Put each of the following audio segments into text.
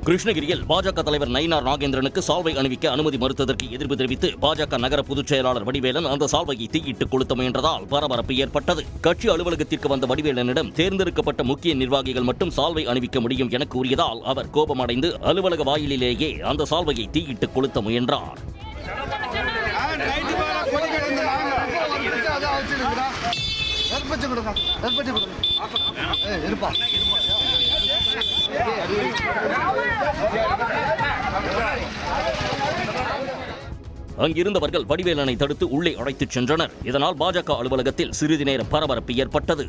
கிருஷ்ணகிரியில் பாஜக தலைவர் நயினார் நாகேந்திரனுக்கு சால்வை அணிவிக்க அனுமதி மறுத்ததற்கு எதிர்ப்பு தெரிவித்து பாஜக நகர பொதுச் செயலாளர் வடிவேலன் அந்த சால்வையை தீயிட்டு கொளுத்த முயன்றதால் பரபரப்பு ஏற்பட்டது. கட்சி அலுவலகத்திற்கு வந்த வடிவேலனிடம் தேர்ந்தெடுக்கப்பட்ட முக்கிய நிர்வாகிகள் மட்டும் சால்வை அணிவிக்க முடியும் என கூறியதால் அவர் கோபமடைந்து அலுவலக வாயிலிலேயே அந்த சால்வையை தீயிட்டு கொளுத்த முயன்றார். அங்கிருந்தவர்கள் வடிவேலனை தடுத்து உள்ளே அழைத்துச் சென்றனர். இதனால் பாஜக அலுவலகத்தில் சிறிது நேரம் பரபரப்பு ஏற்பட்டது.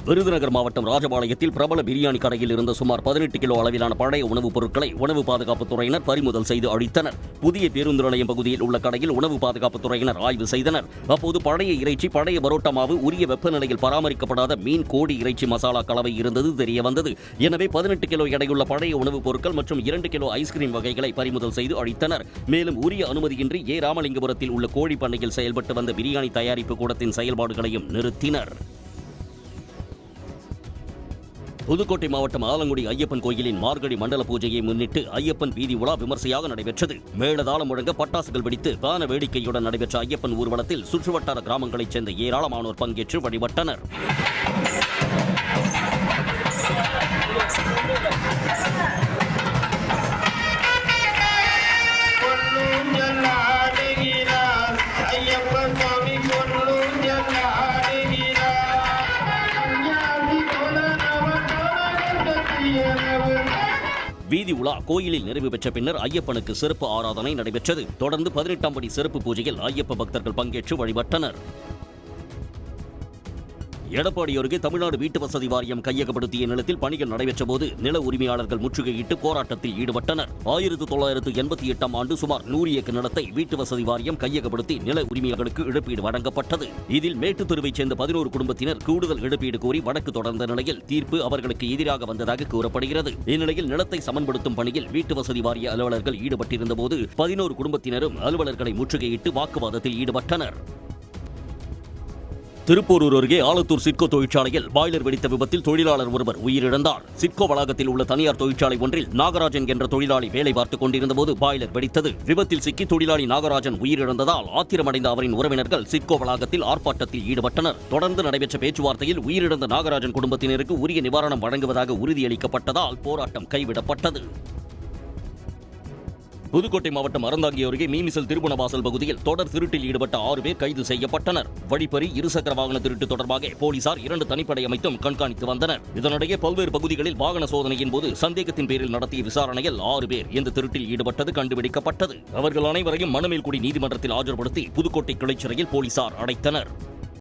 விருதுநகர் மாவட்டம் ராஜபாளையத்தில் பிரபல பிரியாணி கடையில் இருந்த சுமார் 18 கிலோ அளவிலான பழைய உணவுப் பொருட்களை உணவு பாதுகாப்புத் துறையினர் பறிமுதல் செய்து அழித்தனர். புதிய பேருந்து நிலையம் பகுதியில் உள்ள கடையில் உணவு பாதுகாப்புத் துறையினர் ஆய்வு செய்தனர். அப்போது பழைய இறைச்சி, பழைய பரோட்டா மாவு, உரிய வெப்பநிலையில் பராமரிக்கப்படாத மீன், கோடி இறைச்சி மசாலா கலவை இருந்தது தெரியவந்தது. எனவே 18 கிலோ எடையுள்ள பழைய உணவுப் பொருட்கள் மற்றும் 2 கிலோ ஐஸ்கிரீம் வகைகளை பறிமுதல் செய்து அழித்தனர். மேலும் உரிய அனுமதியின்றி ராமலிங்கபுரத்தில் உள்ள கோழி பண்ணையில் செயல்பட்டு வந்த பிரியாணி தயாரிப்பு கூடத்தின் செயல்பாடுகளையும் நிறுத்தினர். புதுக்கோட்டை மாவட்டம் ஆலங்குடி ஐயப்பன் கோயிலின் மார்கழி மண்டல பூஜையை முன்னிட்டு ஐயப்பன் வீதி உலா விமர்சையாக நடைபெற்றது. மேளதாளம் முழங்க பட்டாசுகள் வெடித்து வான வேடிக்கையுடன் நடைபெற்ற ஐயப்பன் ஊர்வலத்தில் சுற்றுவட்டார கிராமங்களைச் சேர்ந்த ஏராளமானோர் பங்கேற்று வழிபட்டனர். வீதி உலா கோயிலில் நிறைவு பெற்ற பின்னர் ஐயப்பனுக்கு சிறப்பு ஆராதனை நடைபெற்றது. தொடர்ந்து 18ஆம் படி சிறப்பு பூஜையில் ஐயப்ப பக்தர்கள் பங்கேற்று வழிபட்டனர். எடப்பாடி அருகே தமிழ்நாடு வீட்டு வசதி வாரியம் கையகப்படுத்திய நிலத்தில் பணிகள் நடைபெற்ற போது நில உரிமையாளர்கள் முற்றுகையிட்டு போராட்டத்தில் ஈடுபட்டனர். 1988ஆம் ஆண்டு சுமார் 100 ஏக்கர் நிலத்தை வீட்டு வசதி வாரியம் கையகப்படுத்தி நில உரிமையாளர்களுக்கு இழப்பீடு வழங்கப்பட்டது. இதில் மேட்டுத்தெருவைச் சேர்ந்த 11 குடும்பத்தினர் கூடுதல் இழப்பீடு கோரி வழக்கு தொடர்ந்த நிலையில் தீர்ப்பு அவர்களுக்கு எதிராக வந்ததாக கூறப்படுகிறது. இந்நிலையில் நிலத்தை சமன்படுத்தும் பணியில் வீட்டு வசதி வாரிய அலுவலர்கள் ஈடுபட்டிருந்த போது 11 குடும்பத்தினரும் அலுவலர்களை முற்றுகையிட்டு வாக்குவாதத்தில் ஈடுபட்டனர். திருப்பூரூர் அருகே ஆலத்தூர் சிட்கோ தொழிற்சாலையில் பாய்லர் வெடித்த விபத்தில் தொழிலாளர் ஒருவர் உயிரிழந்தார். சிட்கோ வளாகத்தில் உள்ள தனியார் தொழிற்சாலை ஒன்றில் நாகராஜன் என்ற தொழிலாளி வேலை பார்த்துக் கொண்டிருந்தபோது பாய்லர் வெடித்தது. விபத்தில் சிக்கி தொழிலாளி நாகராஜன் உயிரிழந்ததால் ஆத்திரமடைந்த அவரின் உறவினர்கள் சிட்கோ வளாகத்தில் ஆர்ப்பாட்டத்தில் ஈடுபட்டனர். தொடர்ந்து நடைபெற்ற பேச்சுவார்த்தையில் உயிரிழந்த நாகராஜன் குடும்பத்தினருக்கு உரிய நிவாரணம் வழங்குவதாக உறுதியளிக்கப்பட்டதால் போராட்டம் கைவிடப்பட்டது. புதுக்கோட்டை மாவட்டம் அறந்தாங்கி அருகே மீமிசல் திருப்புணவாசல் பகுதியில் தொடர் திருட்டில் ஈடுபட்ட 6 பேர் கைது செய்யப்பட்டனர். வழிப்பறி, இருசக்கர வாகன திருட்டு தொடர்பாக போலீசார் 2 தனிப்படை அமைத்தும் கண்காணித்து வந்தனர். இதனிடையே பல்வேறு பகுதிகளில் வாகன சோதனையின் போது சந்தேகத்தின் பேரில் நடத்திய விசாரணையில் 6 பேர் இந்த திருட்டில் ஈடுபட்டது கண்டுபிடிக்கப்பட்டது. அவர்கள் அனைவரையும் மணமேல்குடி நீதிமன்றத்தில் ஆஜர்படுத்தி புதுக்கோட்டை கிளை சிறையில் போலீசார் அடைத்தனர்.